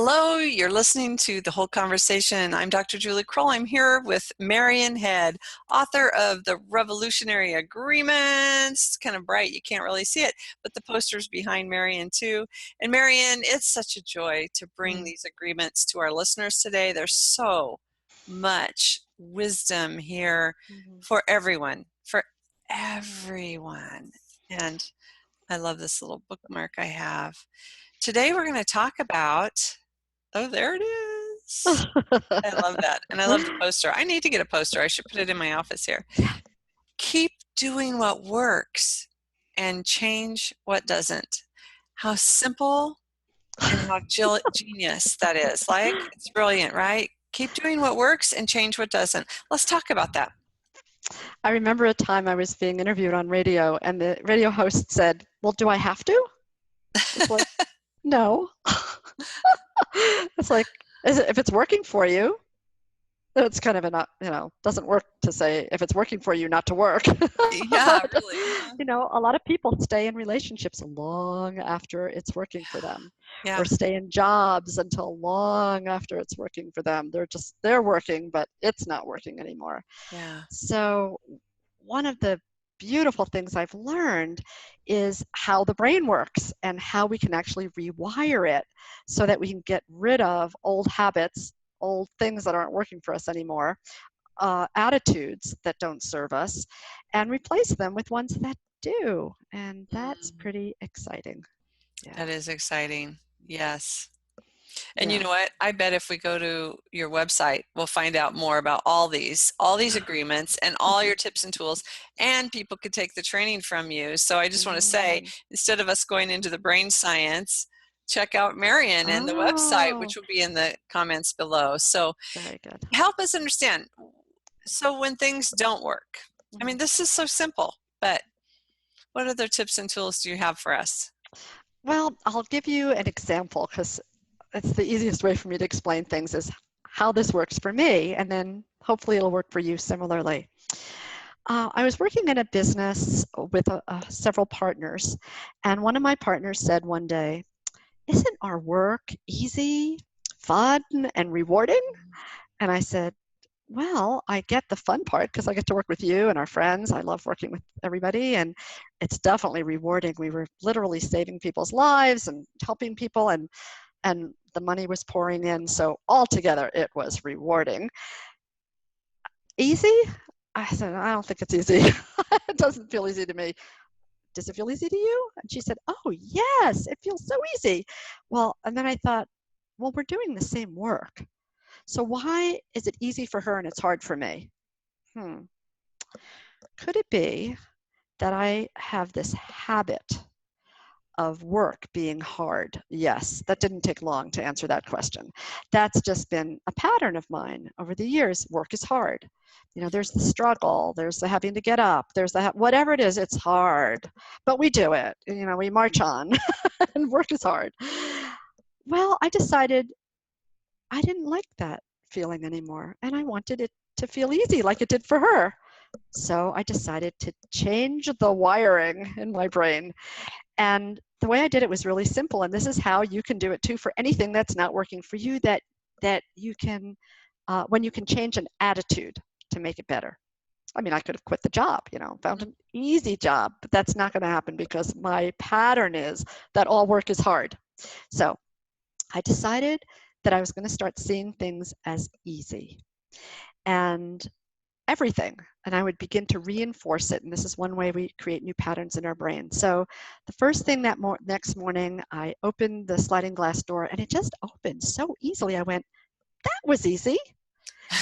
Hello, you're listening to The Whole Conversation. I'm Dr. Julie Krull. I'm here with Marian Head, author of The Revolutionary Agreements. It's kind of bright, you can't really see it, but the poster's behind Marian too. And Marian, it's such a joy to bring these agreements to our listeners today. There's so much wisdom here for everyone, And I love this little bookmark I have. Today we're going to talk about, oh, there it is. I love that. And I love the poster. I need to get a poster. I should put it in my office here. Keep doing what works and change what doesn't. How simple and how genius that is. Like, it's brilliant, right? Keep doing what works and change what doesn't. Let's talk about that. I remember a time I was being interviewed on radio, and the radio host said, "Well, do I have to?" It's like, no. It's like, if it's working for you, it's kind of doesn't work to say if it's working for you not to work. Yeah, really. A lot of people stay in relationships long after it's working for them, or stay in jobs until long after it's working for them. They're working, but it's not working anymore. Yeah. So one of the beautiful things I've learned is how the brain works and how we can actually rewire it so that we can get rid of old habits, old things that aren't working for us anymore, attitudes that don't serve us, and replace them with ones that do. And that's pretty exciting. Yeah. That is exciting. Yes. And you know what? I bet if we go to your website, we'll find out more about all these agreements and all your tips and tools, and people could take the training from you. So I just want to say, instead of us going into the brain science, check out Marian and the website, which will be in the comments below. So very good. Help us understand. So when things don't work, I mean, this is so simple, but what other tips and tools do you have for us? Well, I'll give you an example because it's the easiest way for me to explain things is how this works for me, and then hopefully it'll work for you similarly. I was working in a business with several partners, and one of my partners said one day, "Isn't our work easy, fun, and rewarding?" And I said, "Well, I get the fun part because I get to work with you and our friends. I love working with everybody, and it's definitely rewarding. We were literally saving people's lives and helping people, and the money was pouring in. So altogether, it was rewarding." Easy? I said, "I don't think it's easy. It doesn't feel easy to me." "Does it feel easy to you?" And she said, "Oh, yes, it feels so easy." Well, and then I thought, well, we're doing the same work. So why is it easy for her and it's hard for me? Could it be that I have this habit of work being hard? Yes, that didn't take long to answer that question. That's just been a pattern of mine over the years. Work is hard. There's the struggle, there's the having to get up, there's the whatever it is, it's hard. But we do it. We march on, and work is hard. Well, I decided I didn't like that feeling anymore, and I wanted it to feel easy like it did for her. So I decided to change the wiring in my brain. And the way I did it was really simple, and this is how you can do it too for anything that's not working for you, that you can, when you can change an attitude to make it better. I mean, I could have quit the job, found an easy job, but that's not going to happen because my pattern is that all work is hard. So I decided that I was going to start seeing things as easy and everything, and I would begin to reinforce it. And this is one way we create new patterns in our brain. So the first thing that next morning, I opened the sliding glass door, and it just opened so easily. I went, "That was easy."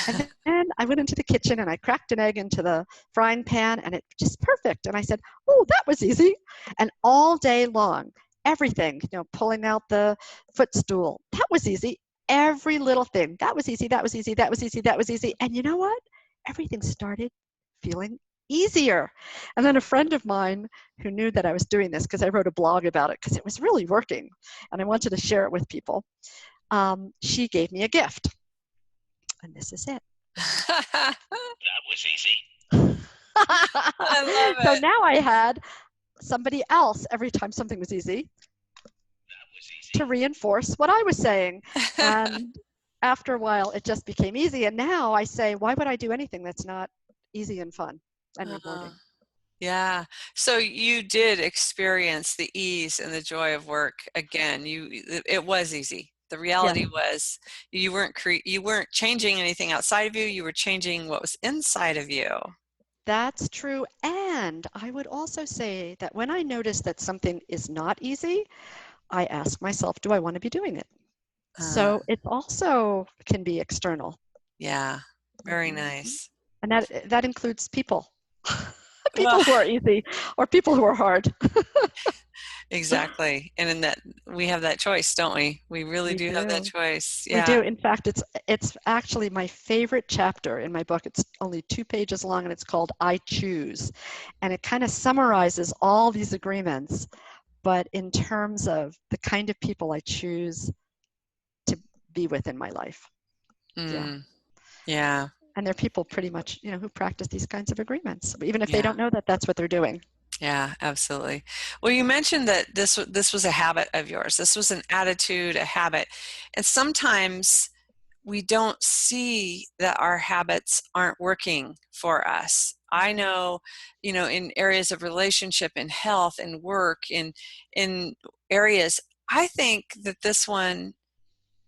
And then I went into the kitchen and I cracked an egg into the frying pan, and it just perfect. And I said, "Oh, that was easy." And all day long, everything, pulling out the footstool, that was easy. Every little thing, that was easy, that was easy, that was easy, that was easy. And you know what? Everything started feeling easier. And then a friend of mine who knew that I was doing this, because I wrote a blog about it because it was really working and I wanted to share it with people, she gave me a gift. And this is it. That was easy. I love it. So now I had somebody else, every time something was easy, That was easy. to reinforce what I was saying. And after a while, it just became easy. And now I say, why would I do anything that's not easy and fun and Uh, rewarding? yeah. So you did experience the ease and the joy of work again. It was easy. The Yes, reality was you weren't changing anything outside of you. You were changing what was inside of you. that's true. And I would also say that when I notice that something is not easy, I ask myself, do I want to be doing it? Uh, So it also can be external. yeah. Very Mhm. nice. And that includes people. Well, People who are easy or people who are hard. exactly. And in that we have that choice, don't we? We really We do have that do. choice. We Yeah. do. In fact, it's actually my favorite chapter in my book. It's only 2 pages long and it's called I Choose. And it kind of summarizes all these agreements, but in terms of the kind of people I choose to be with in my life. Yeah. Mm, yeah. And they're people pretty much, who practice these kinds of agreements, even if they Yeah. don't know that that's what they're doing. Yeah, absolutely. Well, you mentioned that this was a habit of yours. This was an attitude, a habit. And sometimes we don't see that our habits aren't working for us. I know, in areas of relationship and health and work in areas, I think that this one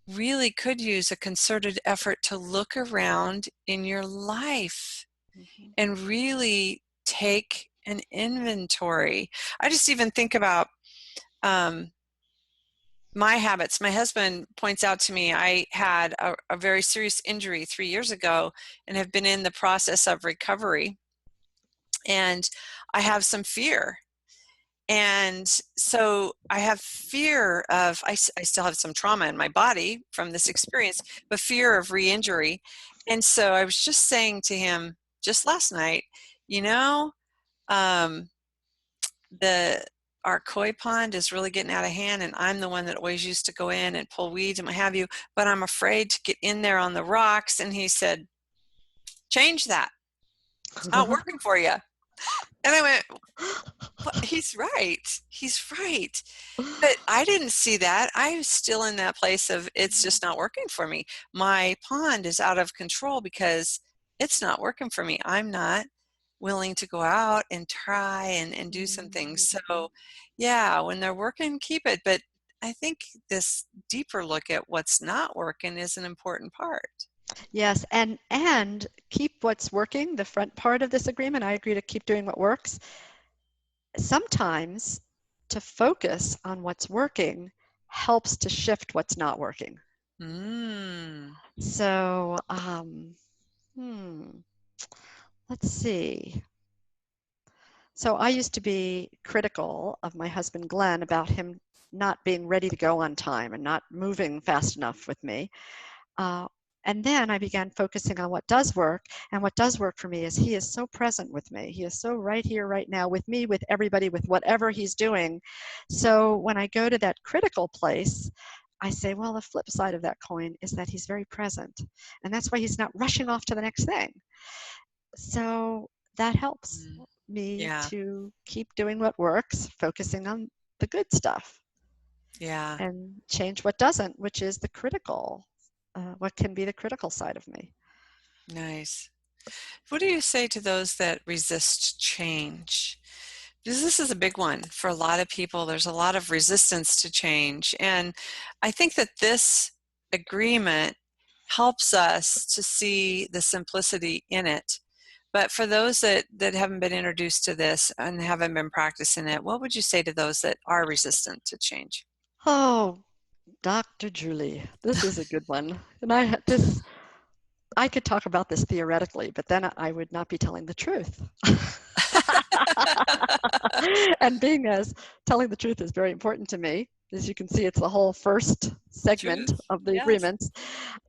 really could use a concerted effort to look around in your life Mhm. and really take an inventory. I just even think about um, my habits. My husband points out to me I had a very serious injury 3 years ago and have been in the process of recovery. And I have some fear. And so I have fear of, I still have some trauma in my body from this experience, but fear of re-injury. And so I was just saying to him just last night, you know, um, the our koi pond is really getting out of hand, and I'm the one that always used to go in and pull weeds and what have you, but I'm afraid to get in there on the rocks. And he said, change that. It's not working for you. And I went, well, he's right. He's right. But I didn't see that. I was still in that place of it's just not working for me. My pond is out of control because it's not working for me. I'm not willing to go out and try and do some things. So, yeah, when they're working, keep it. But I think this deeper look at what's not working is an important part. Yes, and keep what's working, the front part of this agreement. I agree to keep doing what works. Sometimes to focus on what's working helps to shift what's not working. Mm. So, let's see. So I used to be critical of my husband, Glenn, about him not being ready to go on time and not moving fast enough with me. Uh, and then I began focusing on what does work. And what does work for me is he is so present with me. He is so right here, right now, with me, with everybody, with whatever he's doing. So when I go to that critical place, I say, well, the flip side of that coin is that he's very present. And that's why he's not rushing off to the next thing. So that helps Mm. me Yeah, to keep doing what works, focusing on the good stuff, yeah, and change what doesn't, which is the critical, what can be the critical side of me. nice. What do you say to those that resist change? Because this is a big one for a lot of people. There's a lot of resistance to change. And I think that this agreement helps us to see the simplicity in it. But for those that haven't been introduced to this and haven't been practicing it, what would you say to those that are resistant to change? Oh, Dr. Julie, this is a good one. And I could talk about this theoretically, but then I would not be telling the truth. And being as telling the truth is very important to me. As you can see, it's the whole first segment Truth. of the Yes. agreements.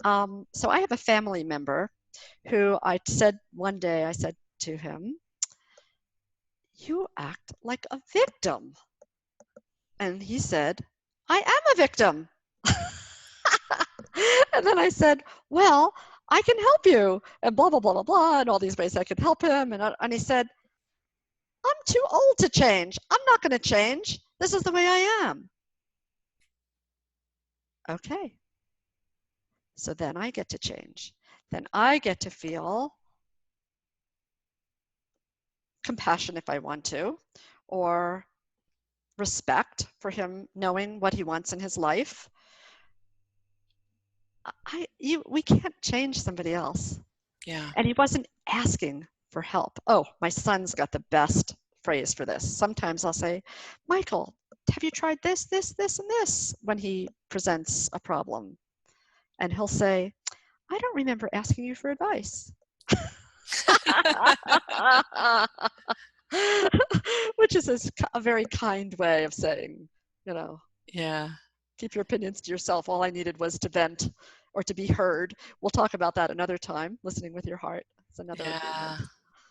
So I have a family member who I said one day, I said to him, you act like a victim. And he said, I am a victim. And then I said, well, I can help you, and blah, blah, blah, blah, blah, and all these ways I could help him. And he said, I'm too old to change. I'm not going to change. This is the way I am. Okay. So then I get to change. Then I get to feel compassion if I want to, or respect for him knowing what he wants in his life. We can't change somebody else. Yeah. And he wasn't asking for help. Oh, my son's got the best phrase for this. Sometimes I'll say, Michael, have you tried this, this, this, and this when he presents a problem? And he'll say, I don't remember asking you for advice. Which is a very kind way of saying, Yeah. keep your opinions to yourself. All I needed was to vent or to be heard. We'll talk about that another time. Listening with your heart. It's another agreement. Yeah.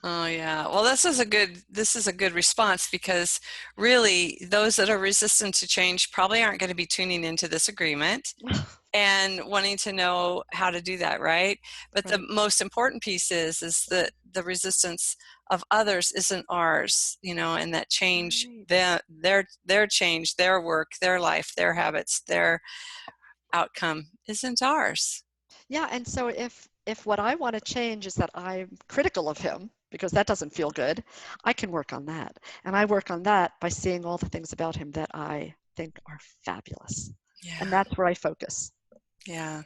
Oh yeah. Well, this is a good response, because really those that are resistant to change probably aren't going to be tuning into this agreement and wanting to know how to do that, right? But Right. the most important piece is that the resistance of others isn't ours, and that change, Right. their change, their work, their life, their habits, their outcome isn't ours. Yeah, and so if what I want to change is that I'm critical of him because that doesn't feel good, I can work on that. And I work on that by seeing all the things about him that I think are fabulous. And Yeah. that's where I focus. Yeah.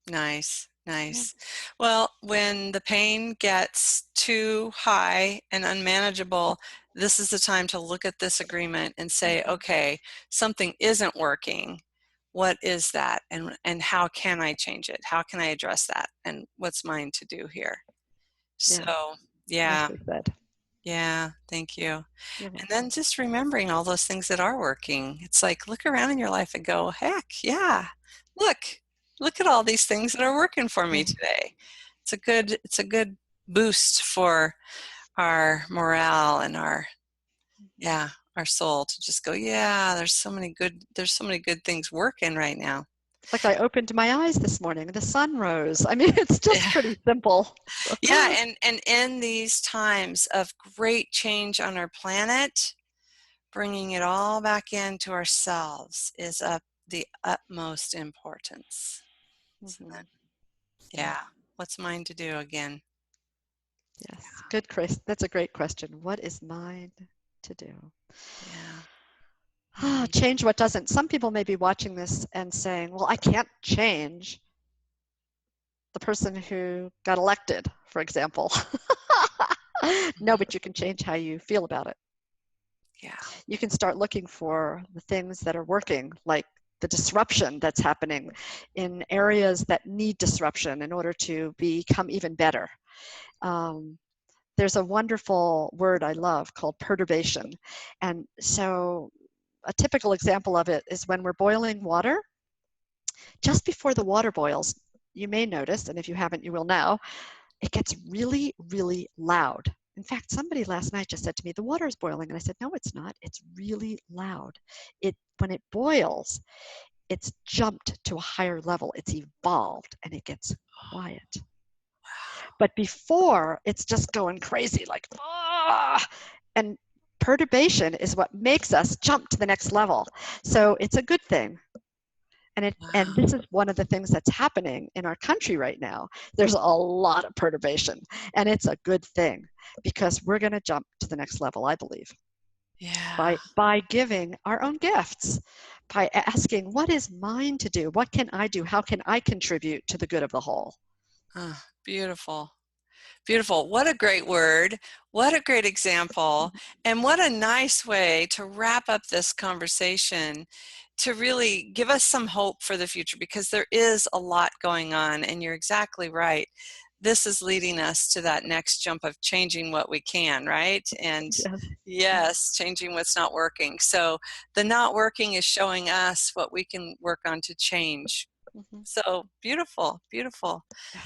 Nice. Yeah. Nice. Well, when the pain gets too high and unmanageable, this is the time to look at this agreement and say, okay, something isn't working. What is that? And how can I change it? How can I address that? And what's mine to do here? Yeah. So, yeah. Nicely said. Yeah, thank you. You're And welcome. then just remembering all those things that are working. It's like, look around in your life and go, heck, yeah, look, look at all these things that are working for me Yeah. today. It's a good boost for our morale and our soul to just go, yeah, there's so many good things working right now. It's like I opened my eyes this morning, the sun rose. I mean, it's just pretty simple. Yeah, and in these times of great change on our planet, bringing it all back into ourselves is of the utmost importance. Isn't Mhm. it? Yeah. What's mine to do again? Yes. Good, Chris. That's a great question. What is mine to do? Yeah. Yeah. Change what doesn't. Some people may be watching this and saying, well, I can't change the person who got elected, for example. No, but you can change how you feel about it. Yeah. You can start looking for the things that are working, like the disruption that's happening in areas that need disruption in order to become even better. There's a wonderful word I love called perturbation. And so a typical example of it is when we're boiling water, just before the water boils, you may notice, and if you haven't, you will now, it gets really, really loud. In fact, somebody last night just said to me, the water is boiling. And I said, no, it's not. It's really loud. When it boils, it's jumped to a higher level. It's evolved and it gets quiet. But before, it's just going crazy, like, ah! And perturbation is what makes us jump to the next level. So it's a good thing. And Wow. this is one of the things that's happening in our country right now. There's a lot of perturbation, and it's a good thing because we're going to jump to the next level, I believe, Yeah. by giving our own gifts, by asking, what is mine to do? What can I do? How can I contribute to the good of the whole? Oh, beautiful. Beautiful. What a great word. What a great example. And what a nice way to wrap up this conversation, to really give us some hope for the future, because there is a lot going on. And you're exactly right. This is leading us to that next jump of changing what we can, right? And Yes. yes, changing what's not working. So the not working is showing us what we can work on to change. Mhm. So beautiful, beautiful. Yeah.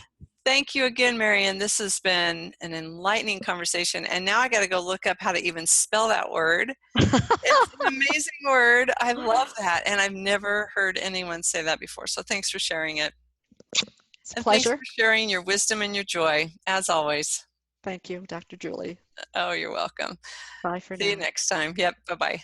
Thank you again, Marian. This has been an enlightening conversation. And now I got to go look up how to even spell that word. It's an amazing word. I love that. And I've never heard anyone say that before. So thanks for sharing it. It's a And thanks pleasure. for sharing your wisdom and your joy, as always. Thank you, Dr. Julie. Oh, you're welcome. Bye for See you now. next time. Yep. Bye-bye.